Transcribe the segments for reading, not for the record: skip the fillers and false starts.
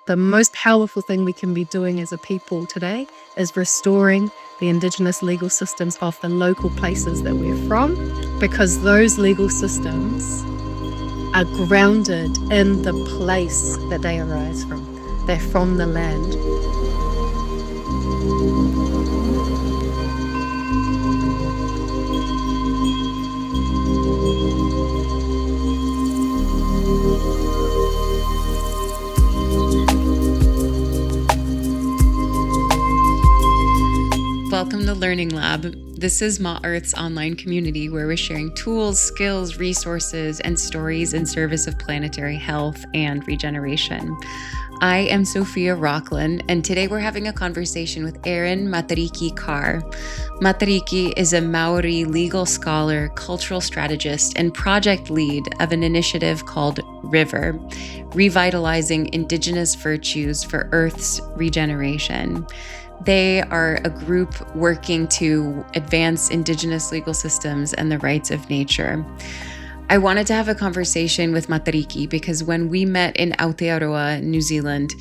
the most powerful thing we can be doing as a people today is restoring the Indigenous legal systems of the local places that we're from, because those legal systems are grounded in the place that they arise from. They're from the land. Welcome to Learning Lab. This is MAORI's online community where we're sharing tools, skills, resources, and stories in service of planetary health and regeneration. I am Sophia Rockland, and today we're having a conversation with Erin Matariki Carr. Matariki is a Māori legal scholar, cultural strategist, and project lead of an initiative called RIVER, Revitalizing Indigenous Virtues for Earth's Regeneration. They are a group working to advance Indigenous legal systems and the rights of nature. I wanted to have a conversation with Matariki because when we met in Aotearoa, New Zealand,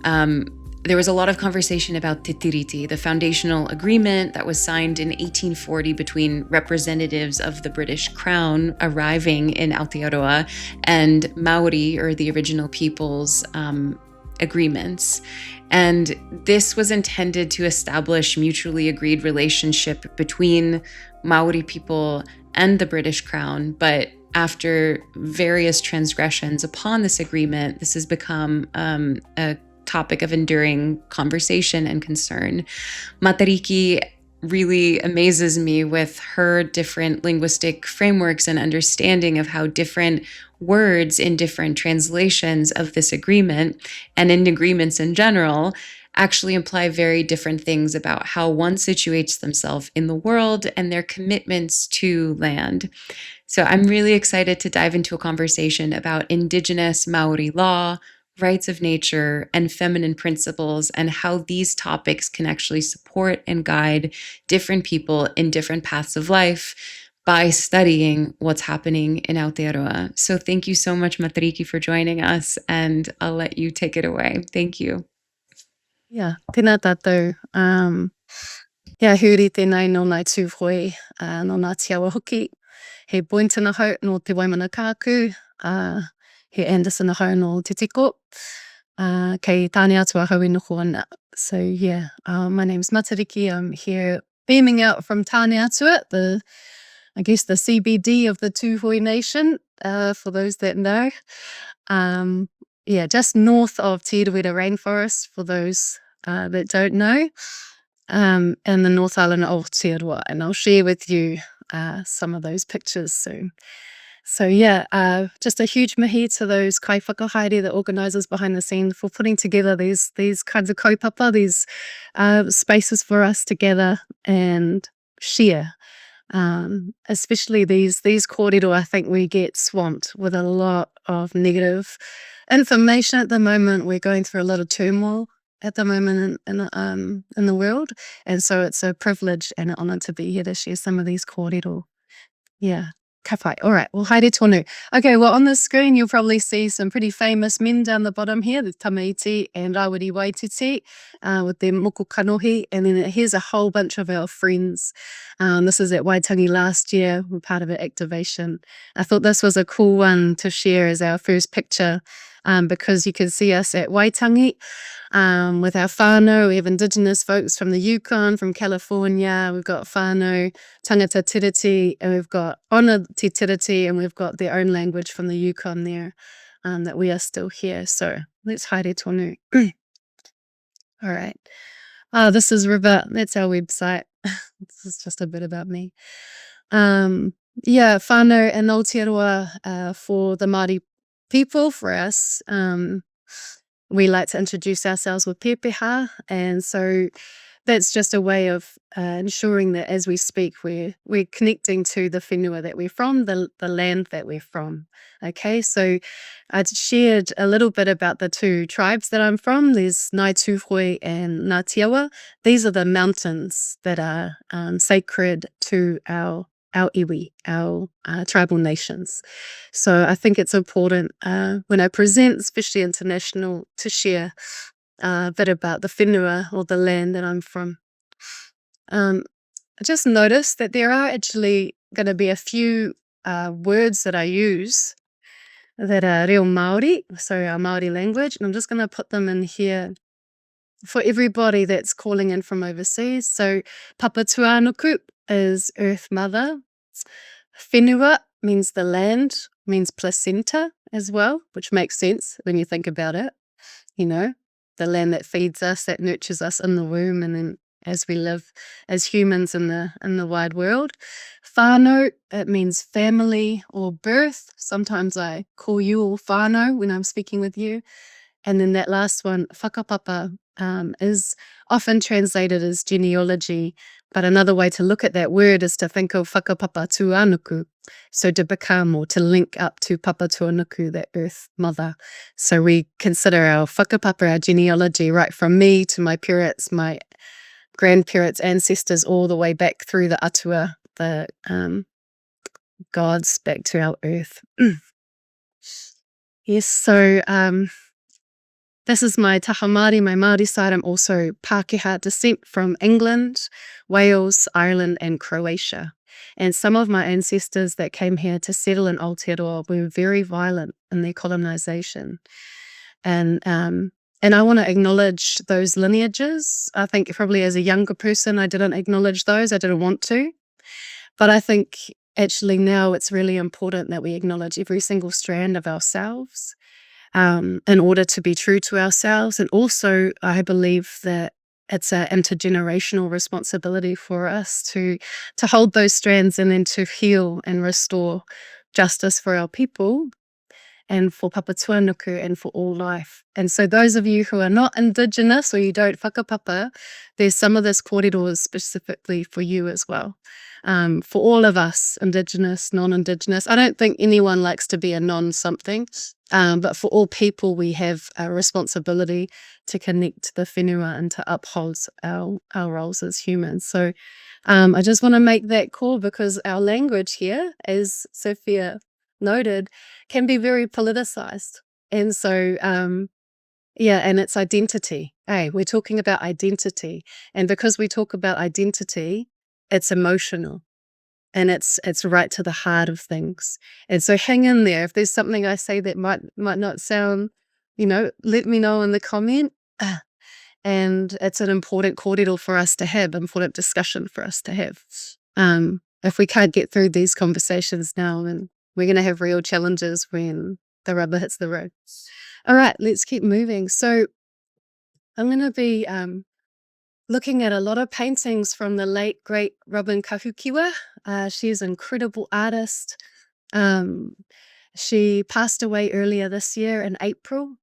there was a lot of conversation about Te Tiriti, the foundational agreement that was signed in 1840 between representatives of the British Crown arriving in Aotearoa and Māori, or the original peoples, agreements. And this was intended to establish mutually agreed relationship between Māori people and the British Crown. But after various transgressions upon this agreement, this has become a topic of enduring conversation and concern. Matariki really amazes me with her different linguistic frameworks and understanding of how different words in different translations of this agreement and in agreements in general actually imply very different things about how one situates themselves in the world and their commitments to land. So I'm really excited to dive into a conversation about Indigenous Māori law, rights of nature, and feminine principles, and how these topics can actually support and guide different people in different paths of life by studying what's happening in Aotearoa. So thank you so much, Matariki, for joining us, and I'll let you take it away. Thank you. Yeah, tēnā tātou. Huri tēnei no nai tūhoi, no nā tiawa hoki. He Bointon hau no te Waimana kāku. He Anderson hau no te tiko. Kei tāne atua hau no Whānau. So yeah, my name's Matariki. I'm here beaming out from Tāne Atua, I guess the CBD of the Tūhoi Nation, for those that know. Just north of Te Irawira Rainforest, for those that don't know, in the North Island of Aotearoa. And I'll share with you some of those pictures soon. So just a huge mihi to those kai whakahaere, the organisers behind the scene, for putting together these kinds of kaupapa, these spaces for us to gather and share. Especially these kōrero, I think we get swamped with a lot of negative information at the moment. We're going through a lot of turmoil at the moment in the world, and so it's a privilege and an honour to be here to share some of these kōrero. Ka pai. All right, well, haere tonu. Okay, well, on the screen, you'll probably see some pretty famous men down the bottom here, the Tamaiti and Rawiri Waititi, with their moko kanohi. And then here's a whole bunch of our friends. This is at Waitangi last year. We're part of an activation. I thought this was a cool one to share as our first picture, because you can see us at Waitangi with our whānau. We have Indigenous folks from the Yukon, from California. We've got whānau, tangata tiriti, and we've got ona te tiriti, and we've got their own language from the Yukon there, that we are still here. So let's haere tonu. All right. This is River. That's our website. This is just a bit about me. Whānau and Aotearoa, for the Māori people, for us, we like to introduce ourselves with pepeha, and so that's just a way of ensuring that as we speak, we're connecting to the whenua that we're from, the land that we're from. Okay, so I shared a little bit about the two tribes that I'm from. There's Ngāi Tūhoi and Ngā Tiawa. These are the mountains that are sacred to our our iwi, our tribal nations. So I think it's important when I present, especially international, to share a bit about the whenua, or the land that I'm from. I just noticed that there are actually going to be a few words that I use that are reo Māori, so our Māori language, and I'm just going to put them in here for everybody that's calling in from overseas. So Papatūānuku is Earth Mother. Whenua means the land, means placenta as well, which makes sense when you think about it. You know, the land that feeds us, that nurtures us in the womb, and then as we live as humans in the wide world. Whānau, it means family or birth. Sometimes I call you all Whānau when I'm speaking with you. And then that last one, Whakapapa, is often translated as genealogy, but another way to look at that word is to think of Papatūānuku, so to become or to link up to Papatūānuku, that Earth Mother. So we consider our Whakapapa, our genealogy, right from me to my parents, my grandparents, ancestors, all the way back through the atua, the gods, back to our earth. Yes, so this is my taha Māori, my Māori side. I'm also Pākehā descent from England, Wales, Ireland, and Croatia. And some of my ancestors that came here to settle in Aotearoa were very violent in their colonisation. And I want to acknowledge those lineages. I think probably as a younger person, I didn't acknowledge those. I didn't want to. But I think actually now it's really important that we acknowledge every single strand of ourselves in order to be true to ourselves. And also, I believe that it's an intergenerational responsibility for us to hold those strands and then to heal and restore justice for our people and for Papatūānuku and for all life. And so those of you who are not Indigenous or you don't whakapapa, there's some of this kōrero specifically for you as well. For all of us, Indigenous, non-Indigenous, I don't think anyone likes to be a non-something, but for all people, we have a responsibility to connect the whenua and to uphold our roles as humans. So I just want to make that call because our language here, as Sophia noted, can be very politicized. And so, and it's identity. Hey, we're talking about identity. And because we talk about identity, it's emotional and it's right to the heart of things. And so hang in there. If there's something I say that might not sound, let me know in the comment. And it's an important kōrero for us to have, important discussion for us to have. If we can't get through these conversations now, then we're going to have real challenges when the rubber hits the road. All right, let's keep moving. So I'm going to be looking at a lot of paintings from the late, great Robyn Kahukiwa. She's an incredible artist. She passed away earlier this year in April.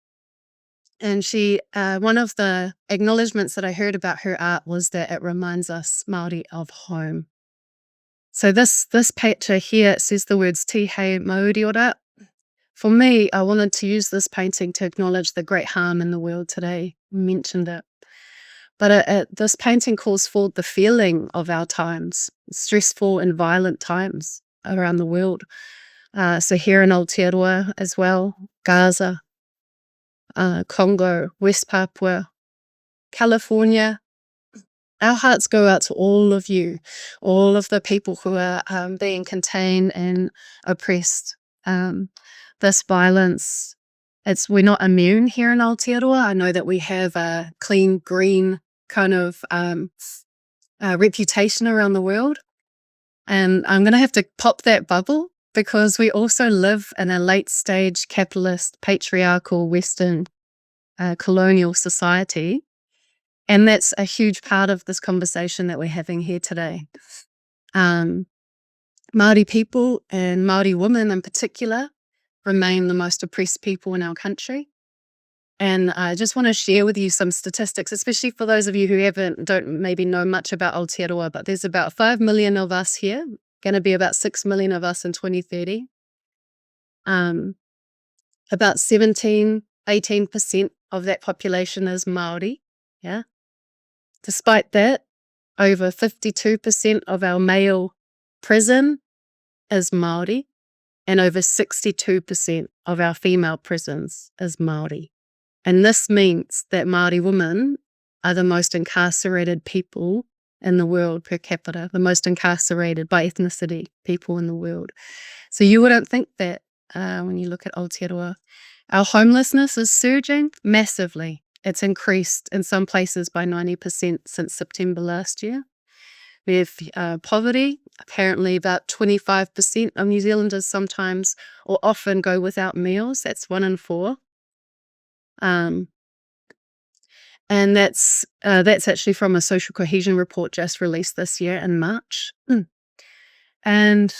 And she, one of the acknowledgements that I heard about her art was that it reminds us Māori of home. So this picture here, it says the words Te hei Māori ora. For me, I wanted to use this painting to acknowledge the great harm in the world today. We mentioned it. But this painting calls forward the feeling of our times, stressful and violent times around the world. So here in Aotearoa as well, Gaza, Congo, West Papua, California. Our hearts go out to all of you, all of the people who are being contained and oppressed. This violence, we're not immune here in Aotearoa. I know that we have a clean, green kind of reputation around the world. And I'm going to have to pop that bubble because we also live in a late stage capitalist, patriarchal, Western, colonial society. And that's a huge part of this conversation that we're having here today. Māori people and Māori women in particular remain the most oppressed people in our country. And I just want to share with you some statistics, especially for those of you who don't maybe know much about Aotearoa, but there's about 5 million of us here, going to be about 6 million of us in 2030. About 18% of that population is Māori, yeah? Despite that, over 52% of our male prison is Māori, and over 62% of our female prisons is Māori. And this means that Māori women are the most incarcerated people in the world per capita, the most incarcerated by ethnicity people in the world. So you wouldn't think that when you look at Aotearoa. Our homelessness is surging massively. It's increased in some places by 90% since September last year. We have poverty. Apparently about 25% of New Zealanders sometimes or often go without meals. That's 1 in 4. And that's actually from a social cohesion report just released this year in March. And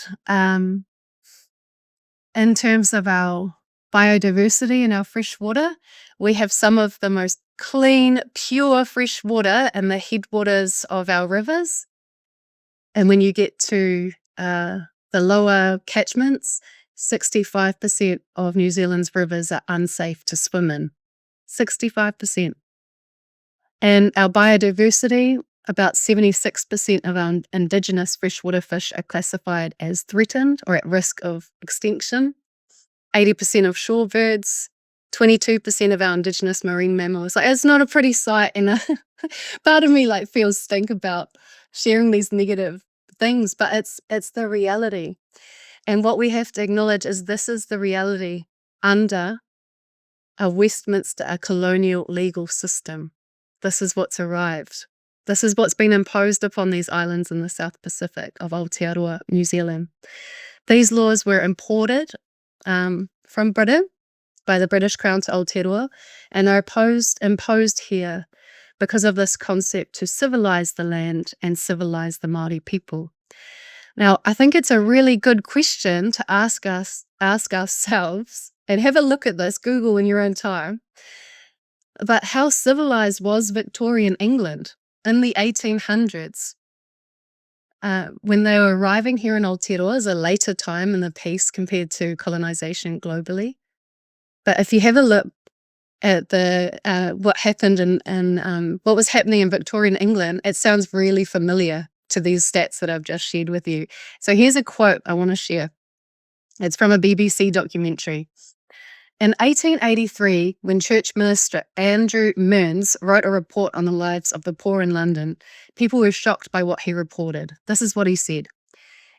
in terms of our biodiversity and our fresh water, we have some of the most clean, pure fresh water in the headwaters of our rivers. And when you get to the lower catchments, 65% of New Zealand's rivers are unsafe to swim in. 65%. And our biodiversity, about 76% of our indigenous freshwater fish are classified as threatened or at risk of extinction. 80% of shorebirds, 22% of our indigenous marine mammals. Like, it's not a pretty sight, and part of me feels stink about sharing these negative things, but it's the reality. And what we have to acknowledge is this is the reality under a colonial legal system. This is what's arrived. This is what's been imposed upon these islands in the South Pacific of Aotearoa, New Zealand. These laws were imported from Britain by the British Crown to Aotearoa and are imposed here because of this concept to civilize the land and civilize the Māori people. Now, I think it's a really good question to ask ourselves, and have a look at this, Google in your own time. But how civilized was Victorian England in the 1800s? When they were arriving here in Aotearoa is a later time in the piece compared to colonization globally. But if you have a look at what happened and what was happening in Victorian England, it sounds really familiar to these stats that I've just shared with you. So here's a quote I want to share. It's from a BBC documentary. In 1883, when Church Minister Andrew Mearns wrote a report on the lives of the poor in London, people were shocked by what he reported. This is what he said.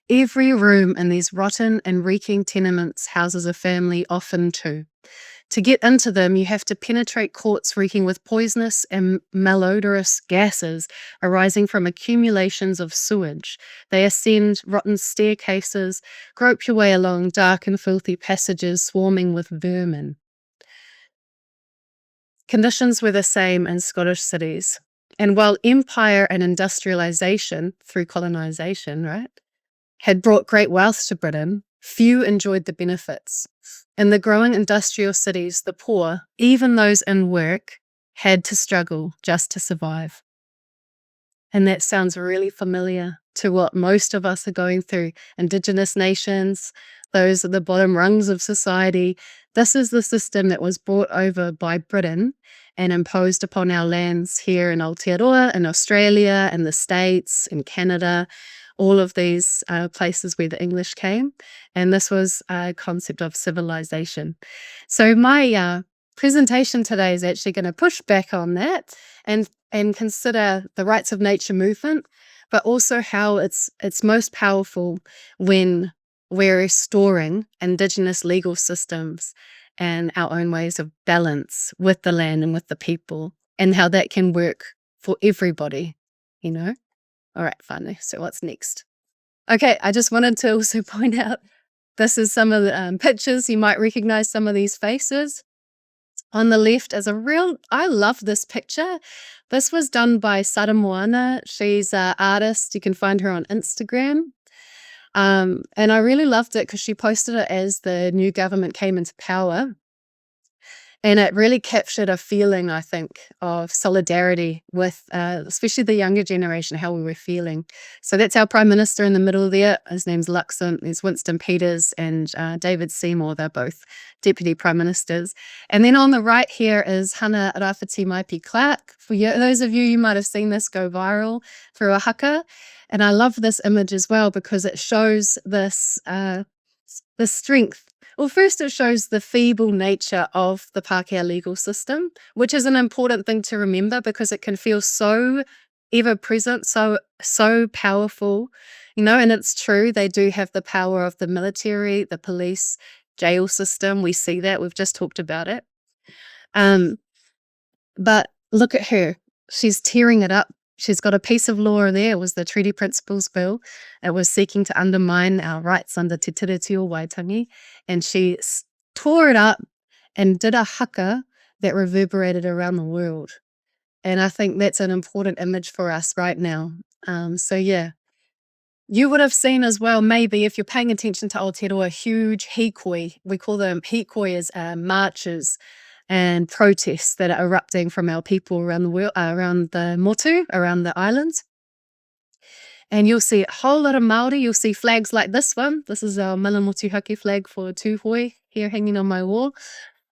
Every room in these rotten and reeking tenements houses a family, often 2. To get into them, you have to penetrate courts reeking with poisonous and malodorous gases arising from accumulations of sewage. They ascend rotten staircases, grope your way along dark and filthy passages swarming with vermin. Conditions were the same in Scottish cities. And while empire and industrialization, through colonization, had brought great wealth to Britain, few enjoyed the benefits. In the growing industrial cities, the poor, even those in work, had to struggle just to survive. And that sounds really familiar to what most of us are going through. Indigenous nations, those at the bottom rungs of society. This is the system that was brought over by Britain and imposed upon our lands here in Aotearoa, in Australia, in the States, in Canada, all of these places where the English came. And this was a concept of civilization. So my presentation today is actually going to push back on that and consider the rights of nature movement, but also how it's most powerful when we're restoring Indigenous legal systems and our own ways of balance with the land and with the people, and how that can work for everybody, All right, Whānau, so what's next? Okay, I just wanted to also point out, this is some of the pictures. You might recognize some of these faces. On the left is I love this picture. This was done by Sara Moana. She's an artist. You can find her on Instagram. And I really loved it because she posted it as the new government came into power. And it really captured a feeling, I think, of solidarity with especially the younger generation, how we were feeling. So that's our Prime Minister in the middle there. His name's Luxon. There's Winston Peters and David Seymour. They're both Deputy Prime Ministers. And then on the right here is Hana Rafiti Maipi Clark. For those of you might have seen this go viral through a haka. And I love this image as well because it shows this the strength. Well, first it shows the feeble nature of the Pākehā legal system, which is an important thing to remember because it can feel so ever present, so powerful, and it's true, they do have the power of the military, the police, jail system. We see that, we've just talked about it. But look at her, she's tearing it up. She's got a piece of law there. It was the Treaty Principles Bill. It was seeking to undermine our rights under Te Tiriti o Waitangi. And she tore it up and did a haka that reverberated around the world. And I think that's an important image for us right now. So yeah, you would have seen as well, maybe if you're paying attention to Aotearoa, huge hikoi. We call them hikoi as marches and protests that are erupting from our people around the world, around the motu, around the islands. And you'll see a whole lot of Māori. You'll see flags like this one. This is our Mana Motuhake flag for Tūhoi here hanging on my wall.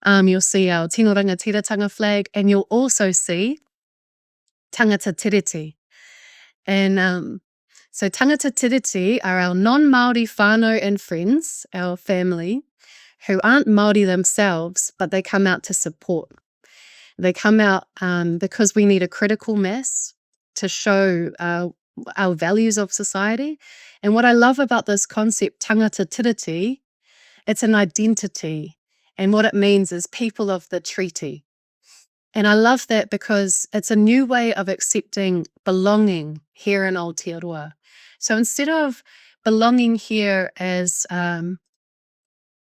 You'll see our Tino Rangatiratanga flag, and you'll also see Tangata Tiriti. And so Tangata Tiriti are our non-Māori whānau and friends, our family, who aren't Māori themselves, but they come out to support. They come out because we need a critical mass to show our values of society. And what I love about this concept, tangata tiriti, it's an identity. And what it means is people of the treaty. And I love that because it's a new way of accepting belonging here in Aotearoa. So instead of belonging here as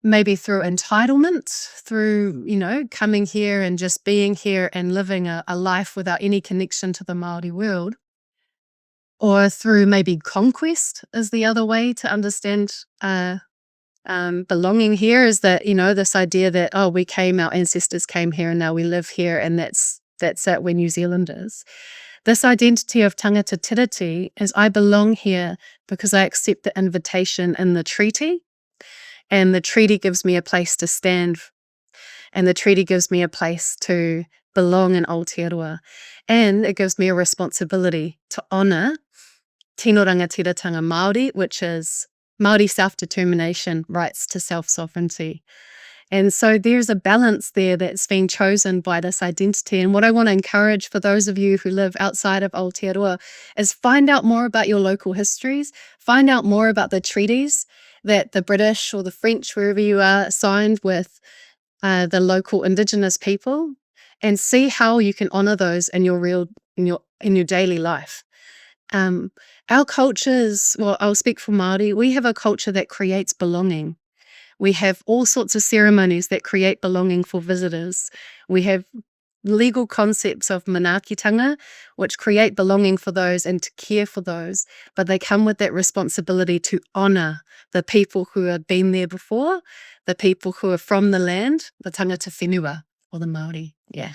maybe through entitlement, through, coming here and just being here and living a life without any connection to the Māori world, or through maybe conquest is the other way to understand belonging here, is that, this idea that, our ancestors came here and now we live here and that's it, we're New Zealanders. This identity of tangata tiriti is I belong here because I accept the invitation in the treaty. And the treaty gives me a place to stand. And the treaty gives me a place to belong in Aotearoa. And it gives me a responsibility to honour Tino Rangatiratanga Māori, which is Māori self-determination, rights to self-sovereignty. And so there's a balance there that's been chosen by this identity. And what I want to encourage for those of you who live outside of Aotearoa is find out more about your local histories, find out more about the treaties that the British or the French, wherever you are, signed with the local Indigenous people, and see how you can honour those in your daily life. Our cultures, well, I'll speak for Māori, we have a culture that creates belonging. We have all sorts of ceremonies that create belonging for visitors. We have legal concepts of manaakitanga, which create belonging for those and to care for those, but they come with that responsibility to honour the people who have been there before, the people who are from the land, the tangata whenua, or the Māori. Yeah.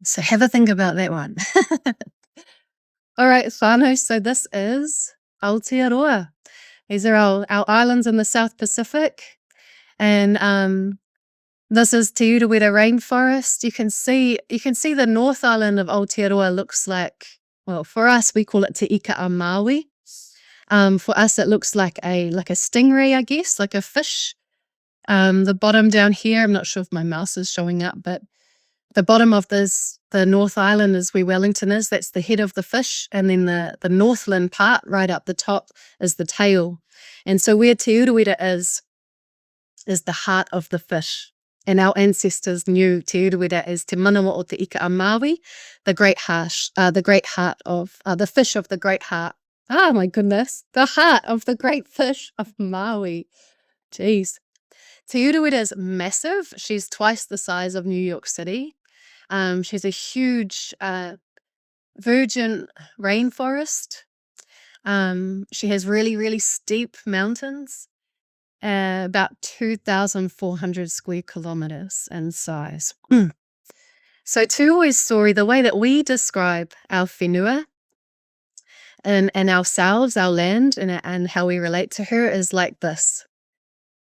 So have a think about that one. All right, whānau, so this is Aotearoa. These are our islands in the South Pacific. And this is Te Urewera rainforest. You can see the North Island of Aotearoa looks like, well, for us, we call it Te Ika a Maui. For us, it looks like a stingray, I guess, like a fish. The bottom down here, I'm not sure if my mouse is showing up, but the bottom of the North Island is where Wellington is. That's the head of the fish. And then the Northland part right up the top is the tail. And so where Te Urewera is the heart of the fish. And our ancestors knew Te Urewera as Te Manawa o Te Ika a Maui, the great heart of the fish of the great heart. Oh my goodness, the heart of the great fish of Maui. Jeez. Te Urewera is massive. She's twice the size of New York City. She's a huge virgin rainforest. She has really, really steep mountains. about 2,400 square kilometers in size. So Tūhoe's story, the way that we describe our whenua and ourselves, our land, and how we relate to her is like this.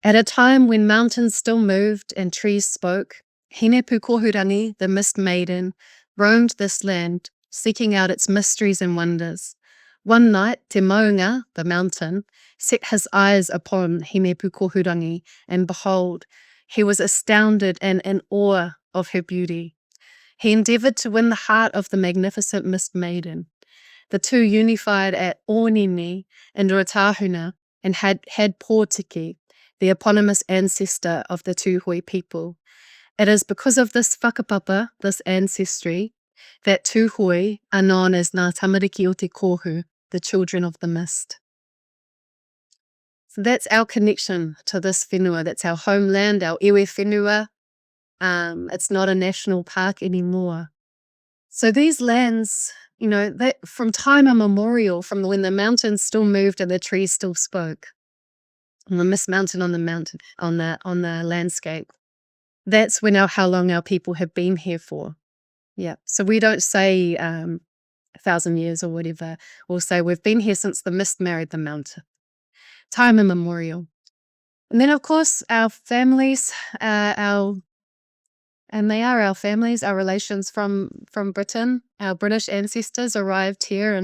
At a time when mountains still moved and trees spoke, Hinepu Kohurangi, the mist maiden, roamed this land, seeking out its mysteries and wonders. One night, Te Maunga, the mountain, set his eyes upon Hinepu Kohurangi, and behold, he was astounded and in awe of her beauty. He endeavoured to win the heart of the magnificent mist maiden. The two unified at Onini in Ruatahuna and had Pōtiki, the eponymous ancestor of the Tūhoe people. It is because of this Whakapapa, this ancestry, that Tūhoe are known as Ngā Tamariki o te Kohu, the children of the mist. So that's our connection to this whenua. That's our homeland, our iwi whenua. It's not a national park anymore. So these lands, that from time immemorial, from when the mountains still moved and the trees still spoke, and the mist mountain on the landscape, that's how long our people have been here for. Yeah. So we don't say 1,000 years or whatever. We'll say we've been here since the mist married the mountain. Time immemorial. And then, of course, our families, and they are our families, our relations from Britain. Our British ancestors arrived here,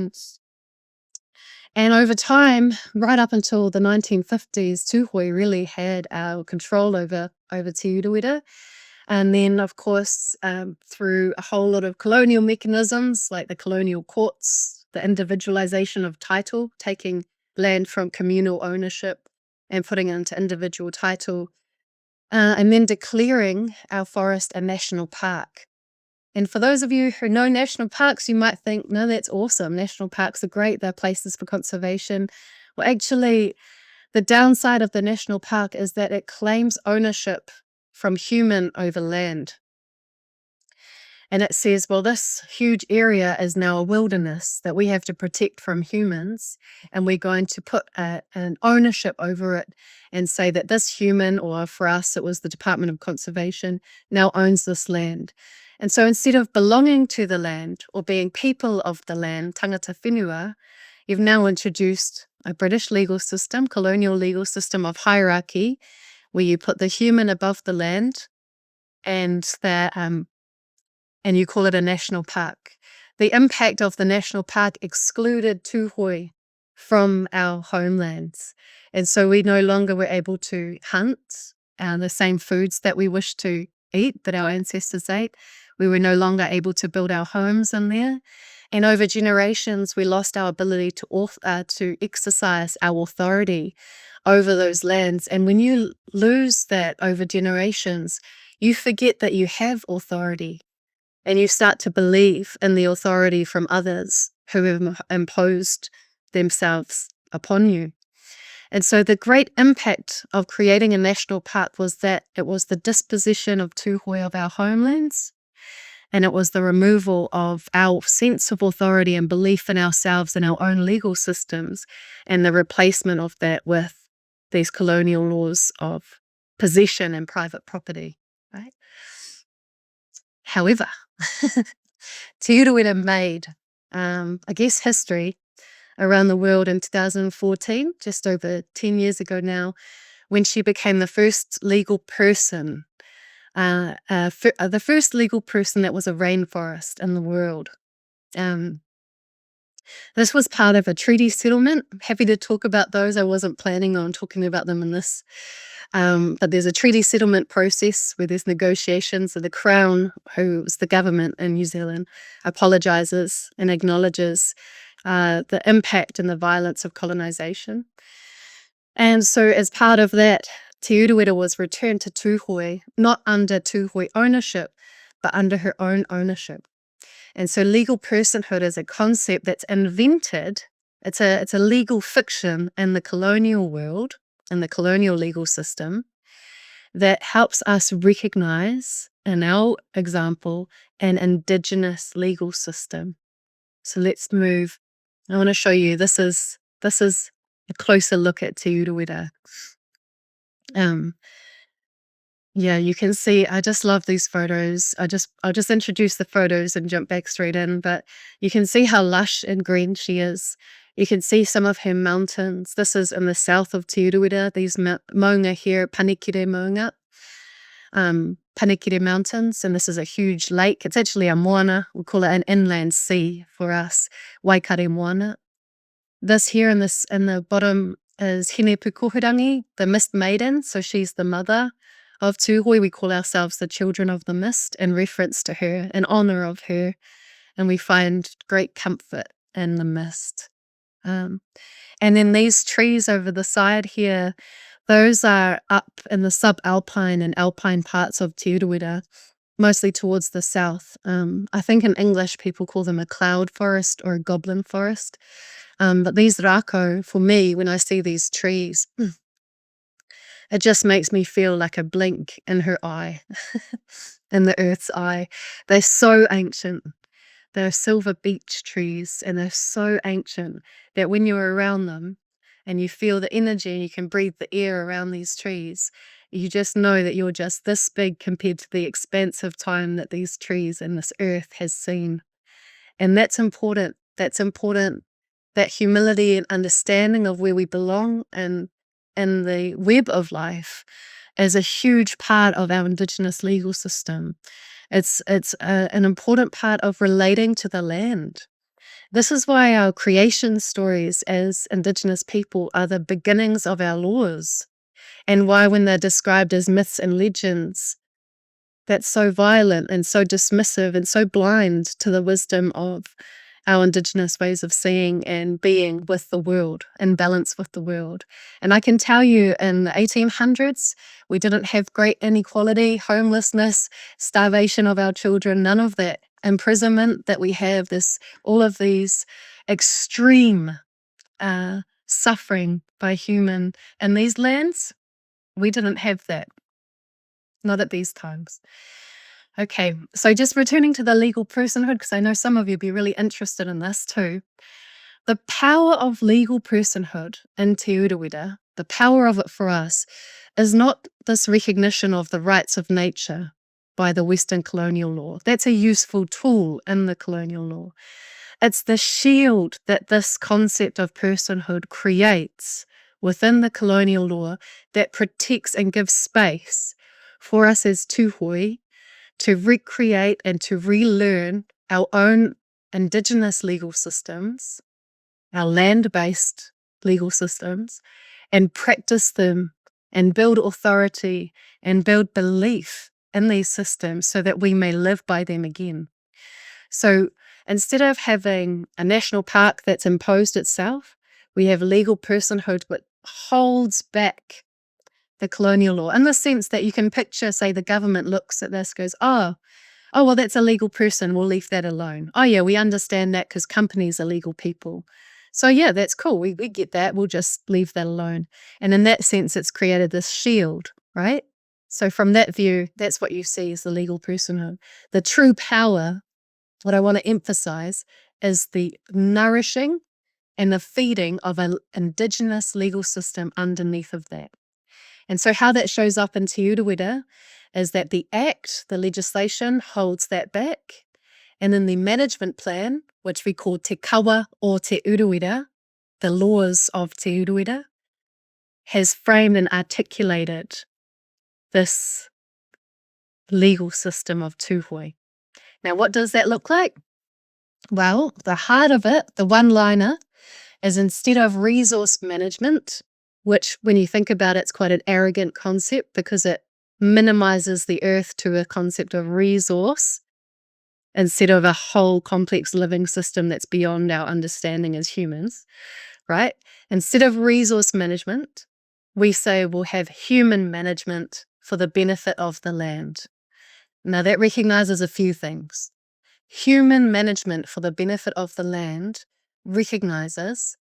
and over time, right up until the 1950s, Tūhoe really had our control over Te Urewera. And then, of course, through a whole lot of colonial mechanisms, like the colonial courts, the individualization of title, taking land from communal ownership and putting it into individual title, and then declaring our forest a national park. And for those of you who know national parks, you might think, no, that's awesome. National parks are great. They're places for conservation. Well, actually, the downside of the national park is that it claims ownership from human over land. And it says, well, this huge area is now a wilderness that we have to protect from humans, and we're going to put an ownership over it and say that this human, or for us, it was the Department of Conservation, now owns this land. And so instead of belonging to the land or being people of the land, tangata whenua, you've now introduced a British legal system, colonial legal system of hierarchy, where you put the human above the land, and you call it a national park. The impact of the national park excluded Tūhoe from our homelands. And so we no longer were able to hunt the same foods that we wish to eat, that our ancestors ate. We were no longer able to build our homes in there. And over generations, we lost our ability to exercise our authority over those lands. And when you lose that over generations, you forget that you have authority. And you start to believe in the authority from others who have imposed themselves upon you. And so the great impact of creating a national park was that it was the dispossession of Tūhoe of our homelands, and it was the removal of our sense of authority and belief in ourselves and our own legal systems, and the replacement of that with these colonial laws of possession and private property, right? However, Te Urewera made, history around the world in 2014, just over 10 years ago now, when she became the first legal person, the first legal person that was a rainforest in the world. This was part of a treaty settlement. I'm happy to talk about those. I wasn't planning on talking about them in this. But there's a treaty settlement process where there's negotiations, and the Crown, who is the government in New Zealand, apologises and acknowledges the impact and the violence of colonisation. And so as part of that, Te Urewera was returned to Tūhoe, not under Tūhoe ownership, but under her own ownership. And so legal personhood is a concept that's invented. It's a legal fiction in the colonial world, in the colonial legal system, that helps us recognise, in our example, an Indigenous legal system. So let's move. I want to show you, this is a closer look at Te Urewera. Um, yeah, you can see, I just love these photos. I'll just introduce the photos and jump back straight in, but you can see how lush and green she is. You can see some of her mountains. This is in the south of Te Uruwera, these maunga here, Panikire maunga, Panikire Mountains, and this is a huge lake. It's actually a Moana. We call it an inland sea for us, Waikare Moana. This here in the bottom is Hine Pukohurangi, the Mist Maiden. So she's the mother of Tūhoi. We call ourselves the children of the mist in reference to her, in honor of her. And we find great comfort in the mist. And then these trees over the side here, those are up in the subalpine and alpine parts of Te Uruwera, mostly towards the south. I think in English people call them a cloud forest or a goblin forest. But these rako, for me, when I see these trees, it just makes me feel like a blink in her eye, in the earth's eye. They're so ancient. They're silver beech trees, and they're so ancient that when you're around them and you feel the energy and you can breathe the air around these trees, you just know that you're just this big compared to the expanse of time that these trees and this earth has seen. And that's important. That's important. That humility and understanding of where we belong and in the web of life is a huge part of our Indigenous legal system. It's an important part of relating to the land. This is why our creation stories as Indigenous people are the beginnings of our laws, and why when they're described as myths and legends, that's so violent and so dismissive and so blind to the wisdom of our Indigenous ways of seeing and being with the world, in balance with the world. And I can tell you, in the 1800s, we didn't have great inequality, homelessness, starvation of our children, none of that. Imprisonment that we have, all of these extreme suffering by human in these lands, we didn't have that. Not at these times. Okay, so just returning to the legal personhood, because I know some of you will be really interested in this too. The power of legal personhood in Te Uruwera, the power of it for us, is not this recognition of the rights of nature by the Western colonial law. That's a useful tool in the colonial law. It's the shield that this concept of personhood creates within the colonial law that protects and gives space for us as tūhoi to recreate and to relearn our own Indigenous legal systems, our land-based legal systems, and practice them and build authority and build belief in these systems so that we may live by them again. So instead of having a national park that's imposed itself, we have legal personhood that holds back the colonial law, in the sense that you can picture, say, the government looks at this, goes, oh, well, that's a legal person, we'll leave that alone. Oh yeah, we understand that because companies are legal people. So yeah, that's cool, we get that, we'll just leave that alone. And in that sense, it's created this shield, right? So from that view, that's what you see as the legal personhood. The true power, what I want to emphasize, is the nourishing and the feeding of an Indigenous legal system underneath of that. And so how that shows up in Te Uruwera is that the act, the legislation, holds that back. And then the management plan, which we call Te Kawa o Te Uruwera, the laws of Te Uruwera, has framed and articulated this legal system of tūhoi. Now, what does that look like? Well, the heart of it, the one-liner, is instead of resource management, which when you think about it, it's quite an arrogant concept because it minimizes the earth to a concept of resource instead of a whole complex living system that's beyond our understanding as humans, right? Instead of resource management, we say we'll have human management for the benefit of the land. Now that recognizes a few things. Human management for the benefit of the land recognizes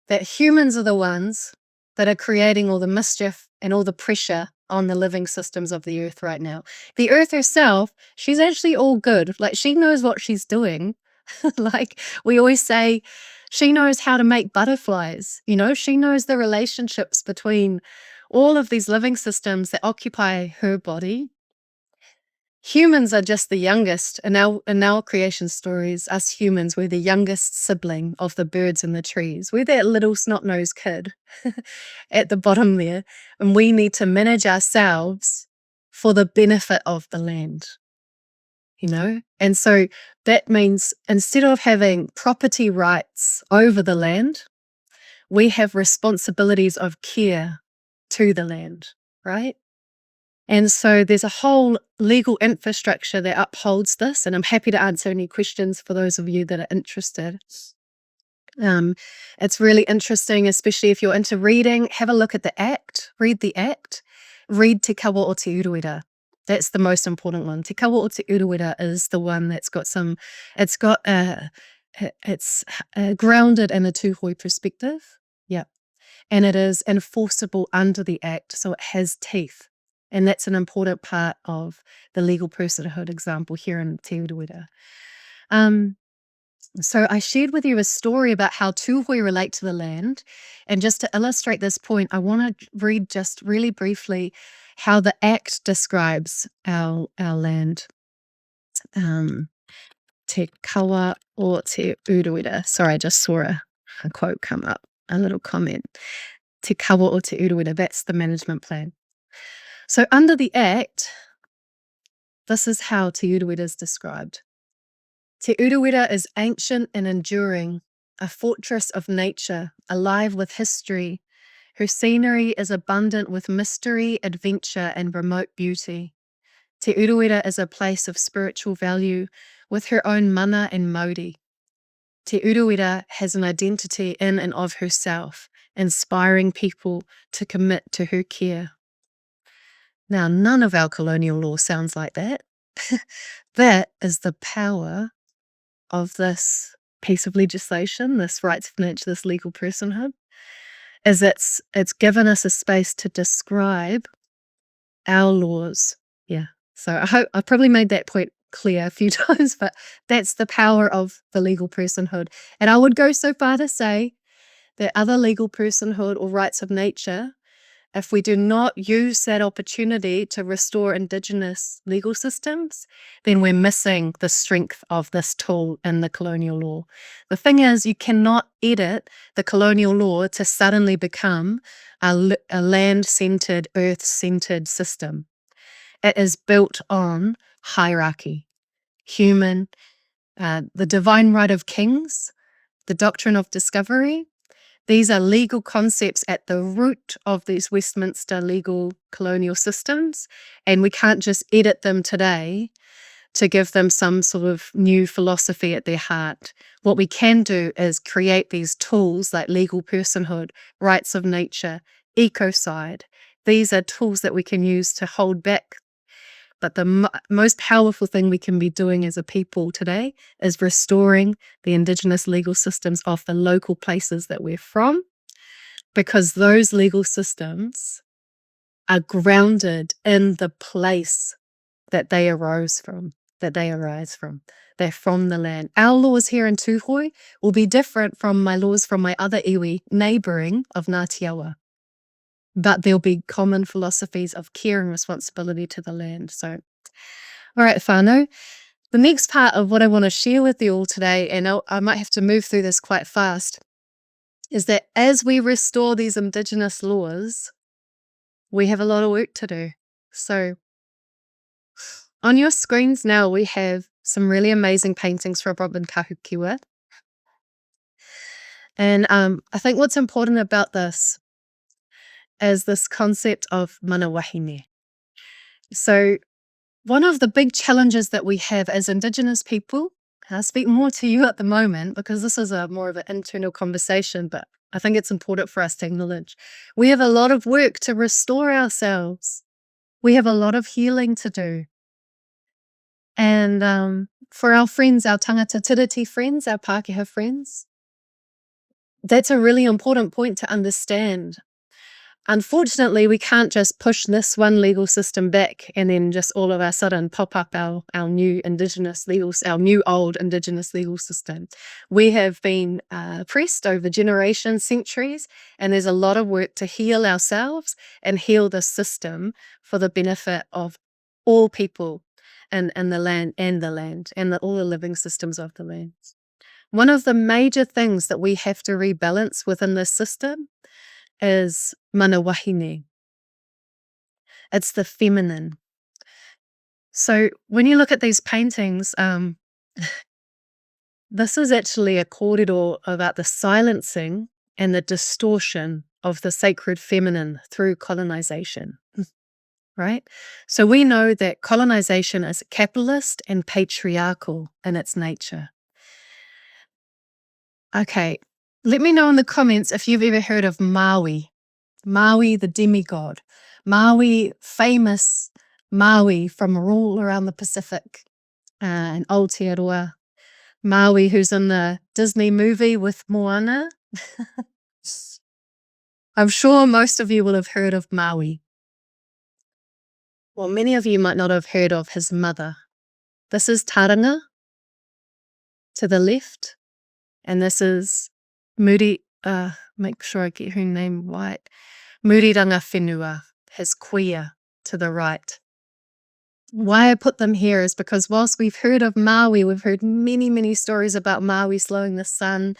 that humans are the ones that are creating all the mischief and all the pressure on the living systems of the earth right now. The earth herself, she's actually all good. Like, she knows what she's doing. Like we always say, she knows how to make butterflies. You know, she knows the relationships between all of these living systems that occupy her body. Humans are just the youngest in our creation stories. Us humans, we're the youngest sibling of the birds and the trees. We're that little snot-nosed kid at the bottom there, and we need to manage ourselves for the benefit of the land, you know? And so that means instead of having property rights over the land, we have responsibilities of care to the land, right? And so there's a whole legal infrastructure that upholds this, and I'm happy to answer any questions for those of you that are interested. It's really interesting, especially if you're into reading. Have a look at the Act, read the Act, read Te Kawa o Te Uruwera. That's the most important one. Te Kawa o Te Uruwera is the one that's got it's grounded in a tūhoi perspective. Yeah. And it is enforceable under the Act, so it has teeth. And that's an important part of the legal personhood example here in Te Uruwera. So I shared with you a story about how tūhoi relate to the land. And just to illustrate this point, I want to read just really briefly how the Act describes our land. Te kawa o te uruwera. Sorry, I just saw a quote come up, a little comment. Te kawa o te uruwera, that's the management plan. So under the Act, this is how Te Uruwera is described. Te Uruwera is ancient and enduring, a fortress of nature, alive with history. Her scenery is abundant with mystery, adventure, and remote beauty. Te Uruwera is a place of spiritual value, with her own mana and mauri. Te Uruwera has an identity in and of herself, inspiring people to commit to her care. Now, none of our colonial law sounds like that. That is the power of this piece of legislation, this rights of nature, this legal personhood, is it's given us a space to describe our laws. Yeah. So I hope I probably made that point clear a few times, but that's the power of the legal personhood. And I would go so far to say that other legal personhood or rights of nature, if we do not use that opportunity to restore Indigenous legal systems, then we're missing the strength of this tool in the colonial law. The thing is, you cannot edit the colonial law to suddenly become a land-centered, earth-centered system. It is built on hierarchy, human, the divine right of kings, the doctrine of discovery. These are legal concepts at the root of these Westminster legal colonial systems, and we can't just edit them today to give them some sort of new philosophy at their heart. What we can do is create these tools like legal personhood, rights of nature, ecocide. These are tools that we can use to hold back. But the most powerful thing we can be doing as a people today is restoring the Indigenous legal systems of the local places that we're from, because those legal systems are grounded in the place that they arise from. They're from the land. Our laws here in Tūhoi will be different from my laws from my other iwi neighbouring of Ngāti Awa. But there'll be common philosophies of care and responsibility to the land. So, all right, Whānau, the next part of what I want to share with you all today, and I might have to move through this quite fast, is that as we restore these Indigenous laws, we have a lot of work to do. So, on your screens now, we have some really amazing paintings from Robyn Kahukiwa. And I think what's important about this is this concept of mana wahine. So one of the big challenges that we have as Indigenous people, and I'll speak more to you at the moment because this is more of an internal conversation, but I think it's important for us to acknowledge. We have a lot of work to restore ourselves. We have a lot of healing to do. And for our friends, our tangata tiriti friends, our Pākehā friends, that's a really important point to understand. unfortunately, we can't just push this one legal system back and then just all of a sudden pop up our new old Indigenous legal system. We have been oppressed over generations, centuries, and there's a lot of work to heal ourselves and heal the system for the benefit of all people and the land and all the living systems of the land. One of the major things that we have to rebalance within this system is mana wahine. It's the feminine. So when you look at these paintings, this is actually a kōrero about the silencing and the distortion of the sacred feminine through colonization, right? So we know that colonization is capitalist and patriarchal in its nature. Okay, let me know in the comments if you've ever heard of Maui. Maui, the demigod. Maui, famous Maui from all around the Pacific and Aotearoa. Maui, who's in the Disney movie with Moana. I'm sure most of you will have heard of Maui. Well, many of you might not have heard of his mother. This is Taranga to the left, and this is Muri, make sure I get her name right, Muriranga Whenua, his kuia to the right. Why I put them here is because whilst we've heard of Maui, we've heard many, many stories about Maui slowing the sun,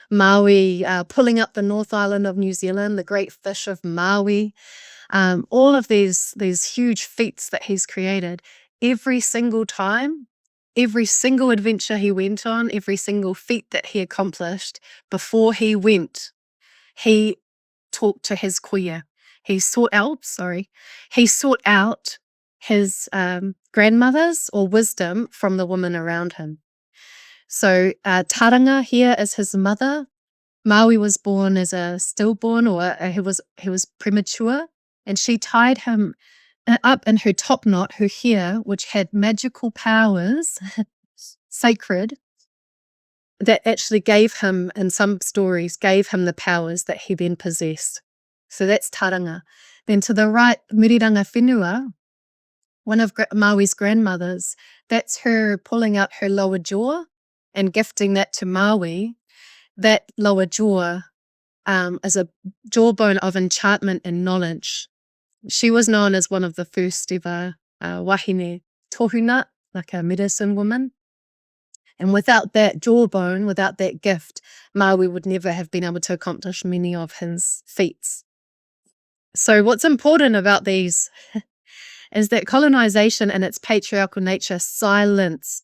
Maui pulling up the North Island of New Zealand, the great fish of Maui, all of these huge feats that he's created. Every single time, every single adventure he went on, every single feat that he accomplished, before he went, he talked to his kuia. He sought out his grandmothers or wisdom from the women around him. So Taranga here is his mother. Maui was born as a stillborn, or he was premature, and she tied him up in her top knot, her hair, which had magical powers, sacred, that actually gave him, in some stories, gave him the powers that he then possessed. So that's Taranga. Then to the right, Muriranga Whenua, one of Maui's grandmothers, that's her pulling out her lower jaw and gifting that to Maui. That lower jaw is a jawbone of enchantment and knowledge. She was known as one of the first ever wahine tohunga, like a medicine woman. And without that jawbone, without that gift, Maui would never have been able to accomplish many of his feats. So what's important about these is that colonization and its patriarchal nature silence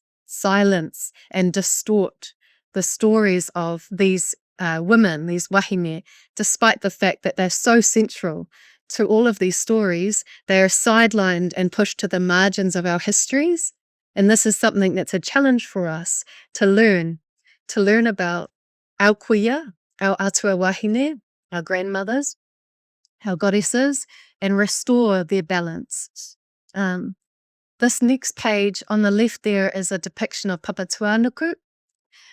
and distort the stories of these women, these wahine, despite the fact that they're so central to all of these stories. They are sidelined and pushed to the margins of our histories. And this is something that's a challenge for us to learn about our kuia, our atua wahine, our grandmothers, our goddesses, and restore their balance. This next page on the left there is a depiction of Papatūānuku,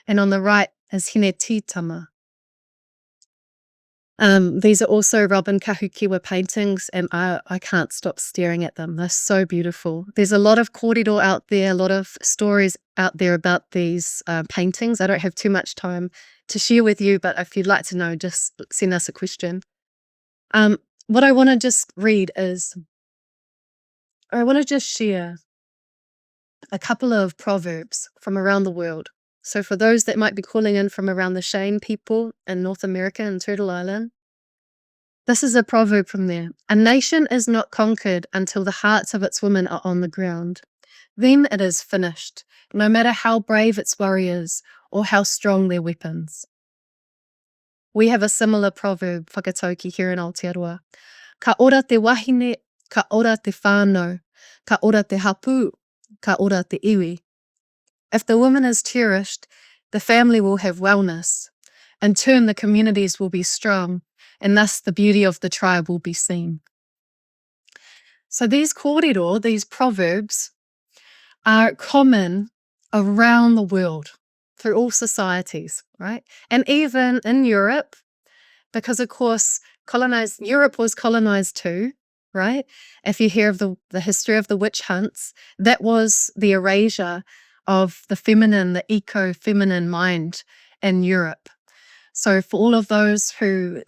and on the right is Hine Tītama. These are also Robyn Kahukiwa paintings, and I can't stop staring at them. They're so beautiful. There's a lot of kōrero out there, a lot of stories out there about these paintings. I don't have too much time to share with you, but if you'd like to know, just send us a question. What I want to just read is, I want to just share a couple of proverbs from around the world. So for those that might be calling in from around the Shane people in North America and Turtle Island, this is a proverb from there. A nation is not conquered until the hearts of its women are on the ground. Then it is finished, no matter how brave its warriors or how strong their weapons. We have a similar proverb, whakatauki, here in Aotearoa. Ka ora te wahine, ka ora te whānau, ka ora te hapu, ka ora te iwi. If the woman is cherished, the family will have wellness. In turn, the communities will be strong, and thus the beauty of the tribe will be seen. So these kōrero, these proverbs, are common around the world, through all societies, right? And even in Europe, because of course, colonized. Europe was colonized too, right? If you hear of the history of the witch hunts, that was the erasure of the feminine, the eco-feminine mind in Europe. So for all of those who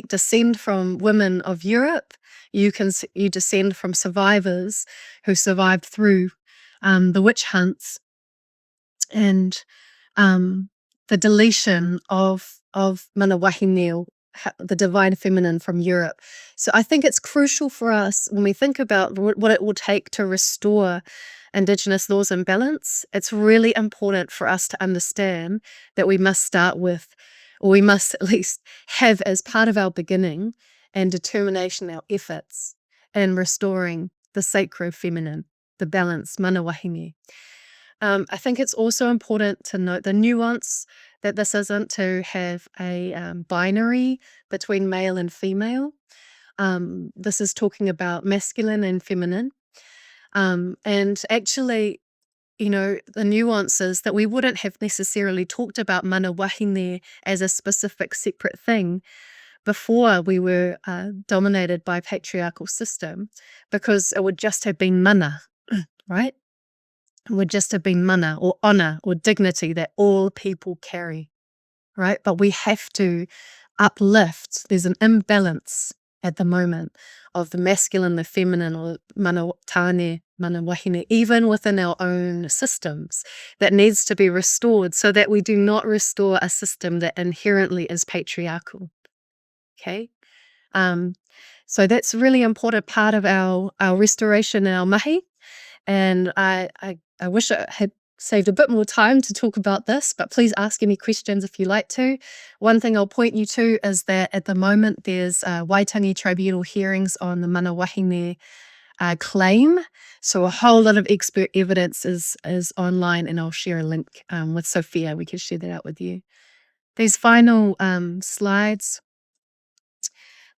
descend from women of Europe, you descend from survivors who survived through the witch hunts and the deletion of mana wahine, the divine feminine from Europe. So I think it's crucial for us when we think about what it will take to restore Indigenous laws and balance. It's really important for us to understand that we must start with, or we must at least have as part of our beginning and determination, our efforts in restoring the sacred feminine, the balance, mana wahine. I think it's also important to note the nuance that this isn't to have a binary between male and female. This is talking about masculine and feminine. And actually, the nuances that we wouldn't have necessarily talked about mana wahine as a specific separate thing before we were dominated by patriarchal system, because it would just have been mana, right? It would just have been mana or honor or dignity that all people carry, right? But we have to uplift. There's an imbalance at the moment of the masculine, the feminine, or mana tāne, mana wahine, even within our own systems, that needs to be restored so that we do not restore a system that inherently is patriarchal. Okay? So that's a really important part of our restoration in our mahi. And I wish I had saved a bit more time to talk about this, but please ask any questions if you like to. One thing I'll point you to is that at the moment there's Waitangi Tribunal hearings on the mana wahine claim. So a whole lot of expert evidence is online, and I'll share a link with Sophia. We can share that out with you. These final slides.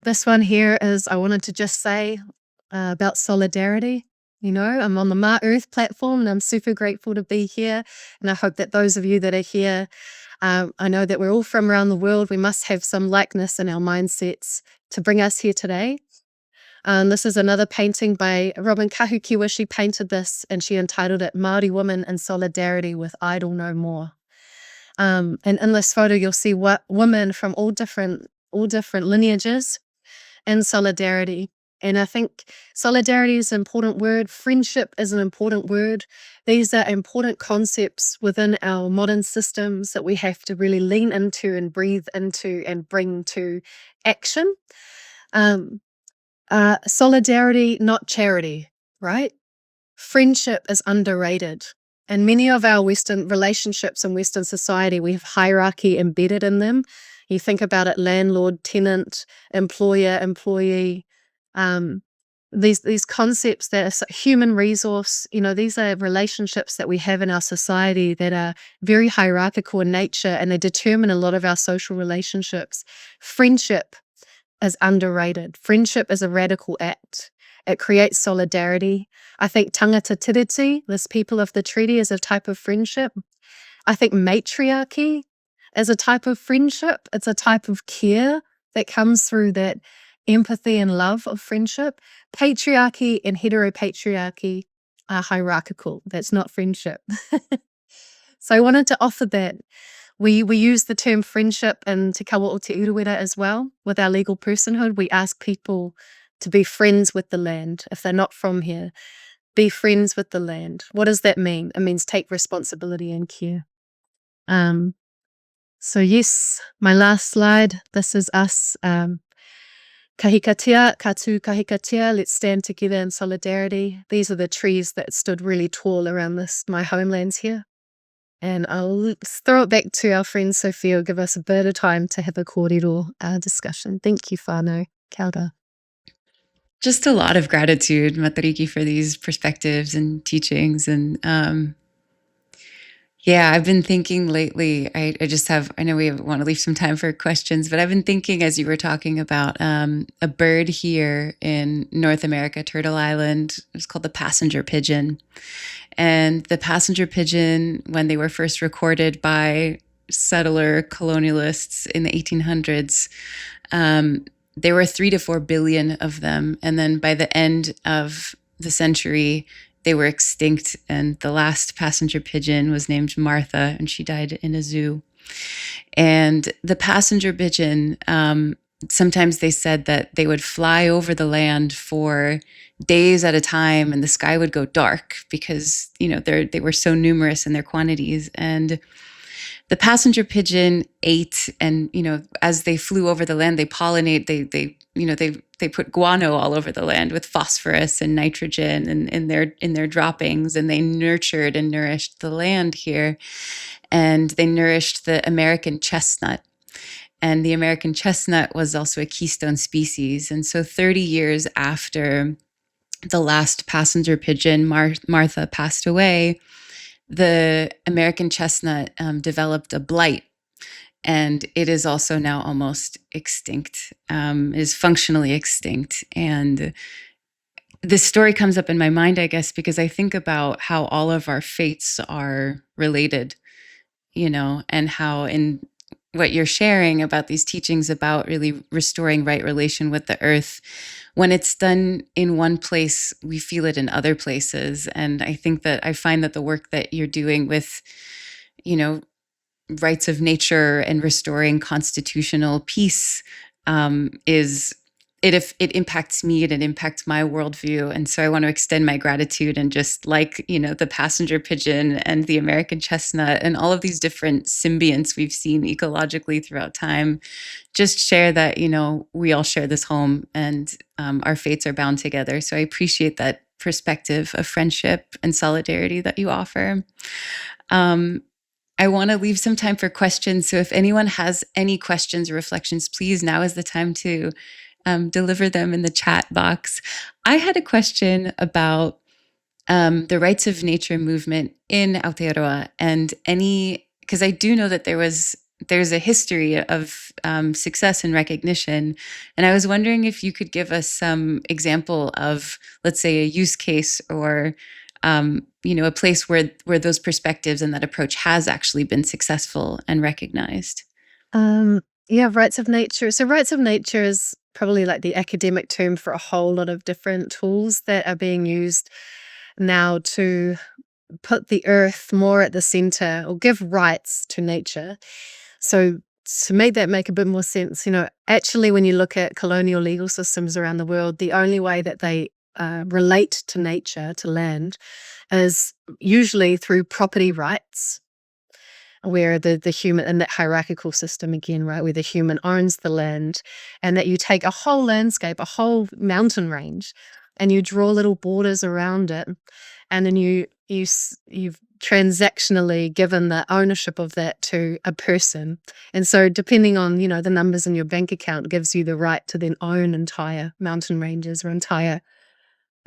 This one here is, I wanted to just say about solidarity. I'm on the Ma Earth platform and I'm super grateful to be here. And I hope that those of you that are here, I know that we're all from around the world. We must have some likeness in our mindsets to bring us here today. This is another painting by Robyn Kahukiwa. She painted this and she entitled it Māori Women in Solidarity with Idle No More. And in this photo, you'll see women from all different lineages in solidarity. And I think solidarity is an important word. Friendship is an important word. These are important concepts within our modern systems that we have to really lean into and breathe into and bring to action. Solidarity, not charity, right? Friendship is underrated. And many of our Western relationships in Western society, we have hierarchy embedded in them. You think about it, landlord, tenant, employer, employee. These concepts that are human resource, these are relationships that we have in our society that are very hierarchical in nature, and they determine a lot of our social relationships. Friendship is underrated. Friendship is a radical act. It creates solidarity. I think tangata tiriti, this people of the treaty, is a type of friendship. I think matriarchy is a type of friendship. It's a type of care that comes through that empathy and love of friendship. Patriarchy and heteropatriarchy are hierarchical. That's not friendship. So I wanted to offer that. We use the term friendship in Te Kawa o Te Urewera as well. With our legal personhood, we ask people to be friends with the land. If they're not from here, be friends with the land. What does that mean? It means take responsibility and care. So yes, my last slide. This is us. Kahikatea, katu kahikatea, let's stand together in solidarity. These are the trees that stood really tall around my homelands here. And I'll throw it back to our friend Sophia, give us a bit of time to have a kōrero discussion. Thank you, Whānau. Kia ora. Just a lot of gratitude, Matariki, for these perspectives and teachings. And I've been thinking lately, I know we want to leave some time for questions, but I've been thinking as you were talking about a bird here in North America, Turtle Island. It's called the passenger pigeon. And the passenger pigeon, when they were first recorded by settler colonialists in the 1800s, there were 3 to 4 billion of them. And then by the end of the century, they were extinct. And the last passenger pigeon was named Martha, and she died in a zoo. And the passenger pigeon, sometimes they said that they would fly over the land for days at a time, and the sky would go dark because, they were so numerous in their quantities. And the passenger pigeon ate, and, as they flew over the land, they pollinate, they put guano all over the land with phosphorus and nitrogen and in their droppings, and they nurtured and nourished the land here. And they nourished the American chestnut. And the American chestnut was also a keystone species. And so 30 years after the last passenger pigeon, Martha, passed away, the American chestnut developed a blight. And it is also now almost extinct, is functionally extinct. And this story comes up in my mind, I guess, because I think about how all of our fates are related, and how in what you're sharing about these teachings about really restoring right relation with the earth, when it's done in one place, we feel it in other places. And I find that the work that you're doing with, rights of nature and restoring constitutional peace it impacts me and it impacts my worldview. And so I want to extend my gratitude and just the passenger pigeon and the American chestnut and all of these different symbionts we've seen ecologically throughout time, just share that, we all share this home and our fates are bound together. So I appreciate that perspective of friendship and solidarity that you offer. I want to leave some time for questions. So if anyone has any questions or reflections, please, now is the time to deliver them in the chat box. I had a question about the rights of nature movement in Aotearoa, and because I do know that there's a history of success and recognition. And I was wondering if you could give us some example of, let's say, a use case or a place where those perspectives and that approach has actually been successful and recognized. Rights of nature. So rights of nature is probably like the academic term for a whole lot of different tools that are being used now to put the earth more at the center or give rights to nature. So to make that make a bit more sense, actually when you look at colonial legal systems around the world, the only way that they relate to nature, to land, is usually through property rights, where the human, in that hierarchical system again, right, where the human owns the land, and that you take a whole landscape, a whole mountain range, and you draw little borders around it, and then you've transactionally given the ownership of that to a person. And so depending on, the numbers in your bank account gives you the right to then own entire mountain ranges or entire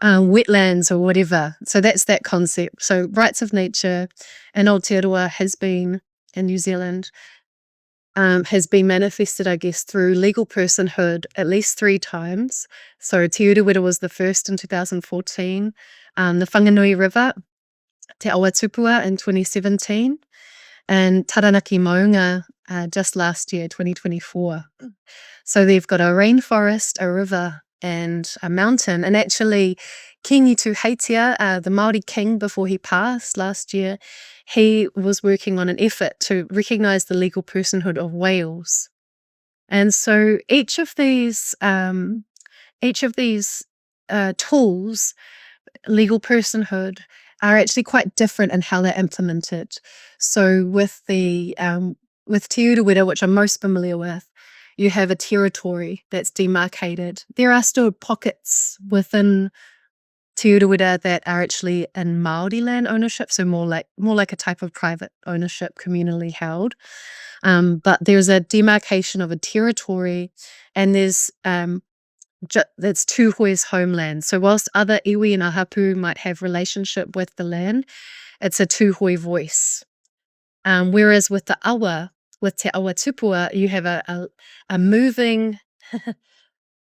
wetlands or whatever. So that's that concept. So rights of nature in Aotearoa has been, in New Zealand, has been manifested, I guess, through legal personhood at least 3 times. So Te Urewera was the first in 2014, the Whanganui River, Te Awa Tupua in 2017, and Taranaki Maunga just last year, 2024. So they've got a rainforest, a river, and a mountain. And actually, Kingi Tuheitia, the Māori king before he passed last year, he was working on an effort to recognise the legal personhood of whales. And so each of these tools, legal personhood, are actually quite different in how they're implemented. So with Te Urewera, which I'm most familiar with, you have a territory that's demarcated. There are still pockets within Te Urewera that are actually in Māori land ownership, so more like a type of private ownership, communally held. But there's a demarcation of a territory, and there's that's Tūhoe's homeland. So whilst other iwi and ahapu might have relationship with the land, it's a Tūhoe voice. Whereas with the awa, with Te Awa Tupua, you have a moving,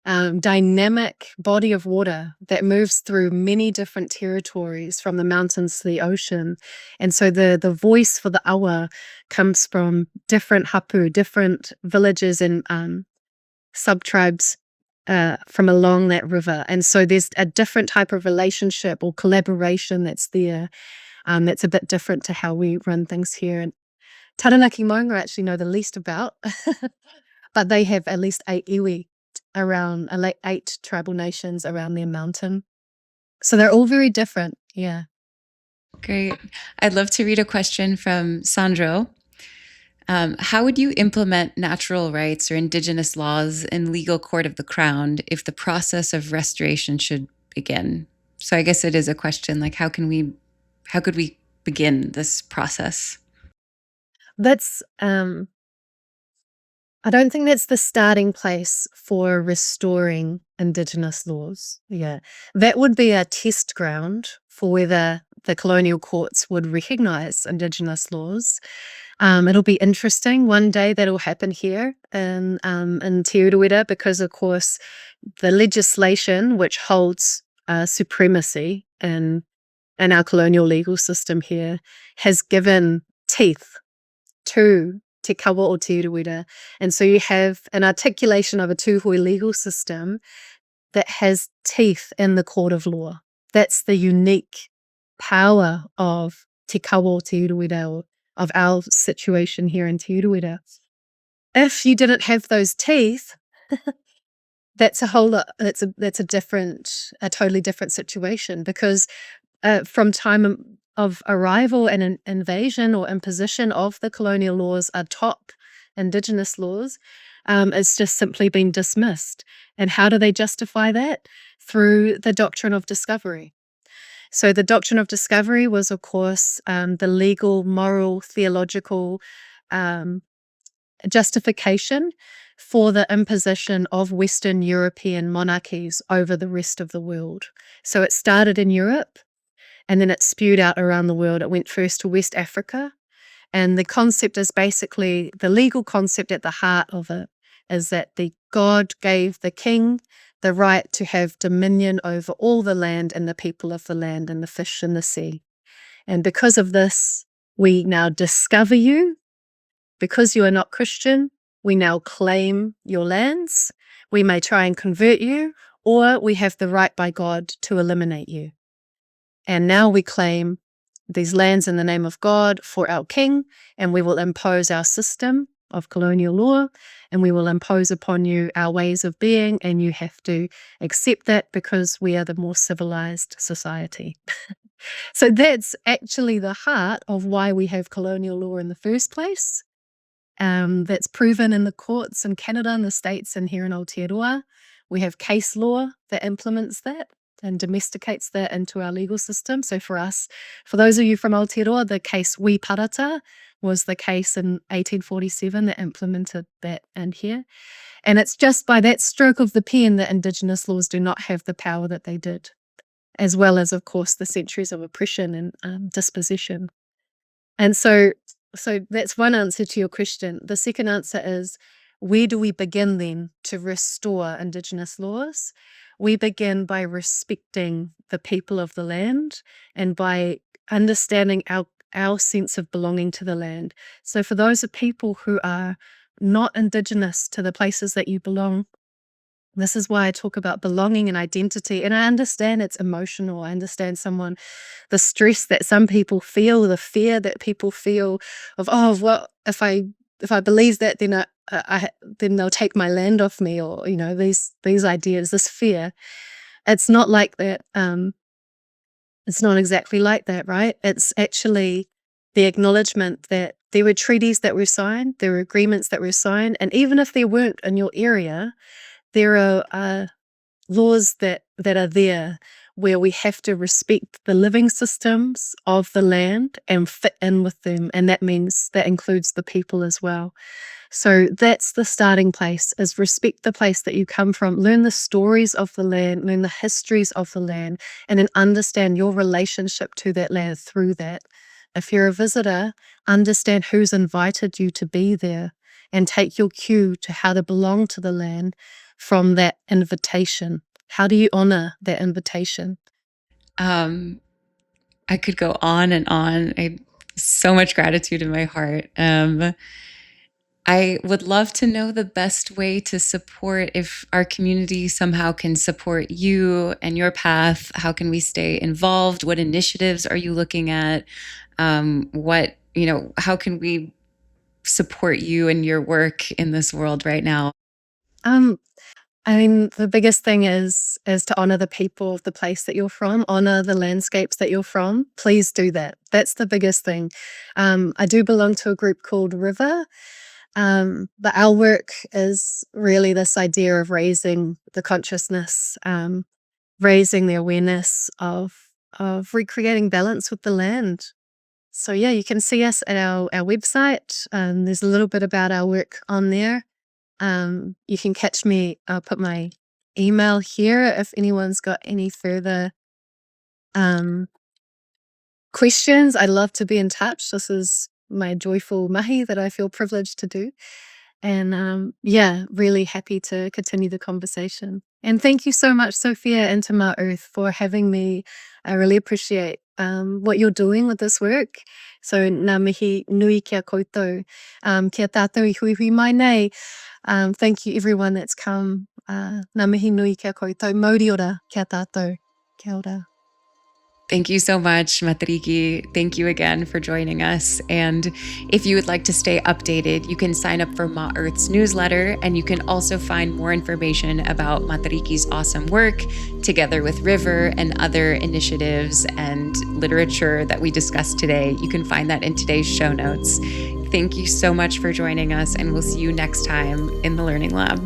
dynamic body of water that moves through many different territories, from the mountains to the ocean. And so the voice for the awa comes from different hapu, different villages and sub-tribes from along that river. And so there's a different type of relationship or collaboration that's there that's a bit different to how we run things here. And Taranaki Maunga actually know the least about, but they have at least 8 iwi around, 8 tribal nations around their mountain. So they're all very different, yeah. Great. I'd love to read a question from Sandro. How would you implement natural rights or indigenous laws in legal court of the crown if the process of restoration should begin? So I guess it is a question like how could we begin this process? That's I don't think that's the starting place for restoring Indigenous laws. Yeah. That would be a test ground for whether the colonial courts would recognise Indigenous laws. It'll be interesting. One day that'll happen here in Te Urewera because, of course, the legislation which holds supremacy in our colonial legal system here has given teeth to Te Kawa o Te Urewera. And so you have an articulation of a tūhoe legal system that has teeth in the court of law. That's the unique power of Te Kawa o Te Urewera, or of our situation here in Te Urewera. If you didn't have those teeth, that's a whole lot, that's a totally different situation, because from time of arrival and an invasion or imposition of the colonial laws atop Indigenous laws, it's just simply been dismissed. And how do they justify that? Through the doctrine of discovery. So the doctrine of discovery was, of course, the legal, moral, theological justification for the imposition of Western European monarchies over the rest of the world. So it started in Europe, and then it spewed out around the world. It went first to West Africa. And the concept is basically, the legal concept at the heart of it is that God gave the king the right to have dominion over all the land and the people of the land and the fish in the sea. And because of this, we now discover you. Because you are not Christian, we now claim your lands. We may try and convert you, or we have the right by God to eliminate you. And now we claim these lands in the name of God for our king, and we will impose our system of colonial law, and we will impose upon you our ways of being, and you have to accept that because we are the more civilized society. So that's actually the heart of why we have colonial law in the first place. That's proven in the courts in Canada and the States and here in Aotearoa. We have case law that implements that and domesticates that into our legal system. So for us, for those of you from Aotearoa, the case Wi Parata was the case in 1847 that implemented that in here. And it's just by that stroke of the pen that Indigenous laws do not have the power that they did, as well as, of course, the centuries of oppression and dispossession. And so that's one answer to your question. The second answer is, where do we begin then to restore Indigenous laws? We begin by respecting the people of the land and by understanding our sense of belonging to the land. So for those of people who are not Indigenous to the places that you belong, this is why I talk about belonging and identity. And I understand it's emotional. I understand the stress that some people feel, the fear that people feel of, oh, well, if I believe that, then then they'll take my land off me, or these ideas, this fear. It's not like that. It's not exactly like that, right? It's actually the acknowledgement that there were treaties that were signed, there were agreements that were signed, and even if there weren't in your area, there are laws that are there where we have to respect the living systems of the land and fit in with them, and that includes the people as well. So that's the starting place, is respect the place that you come from, learn the stories of the land, learn the histories of the land, and then understand your relationship to that land through that. If you're a visitor, understand who's invited you to be there and take your cue to how to belong to the land from that invitation. How do you honor that invitation? I could go on and on. I so much gratitude in my heart. I would love to know the best way to support, if our community somehow can support you and your path. How can we stay involved? What initiatives are you looking at? How can we support you and your work in this world right now? I mean, the biggest thing is to honor the people of the place that you're from, honor the landscapes that you're from. Please do that. That's the biggest thing. I do belong to a group called River, but our work is really this idea of raising the consciousness, raising the awareness of recreating balance with the land. So yeah, you can see us at our website. There's a little bit about our work on there. You can catch me. I'll put my email here if anyone's got any further questions. I'd love to be in touch. This is my joyful mahi that I feel privileged to do. And yeah, really happy to continue the conversation. And thank you so much, Sophia and to Ma Earth, for having me. I really appreciate what you're doing with this work. So ngā mihi nui kia koutou, kia tātou I hui hui mai nei. Thank you everyone that's come. Ngā mihi nui kia koutou, mauri ora kia tātou. Kia ora. Thank you so much, Matariki. Thank you again for joining us. And if you would like to stay updated, you can sign up for Ma Earth's newsletter, and you can also find more information about Matariki's awesome work, together with River and other initiatives and literature that we discussed today. You can find that in today's show notes. Thank you so much for joining us, and we'll see you next time in the Learning Lab.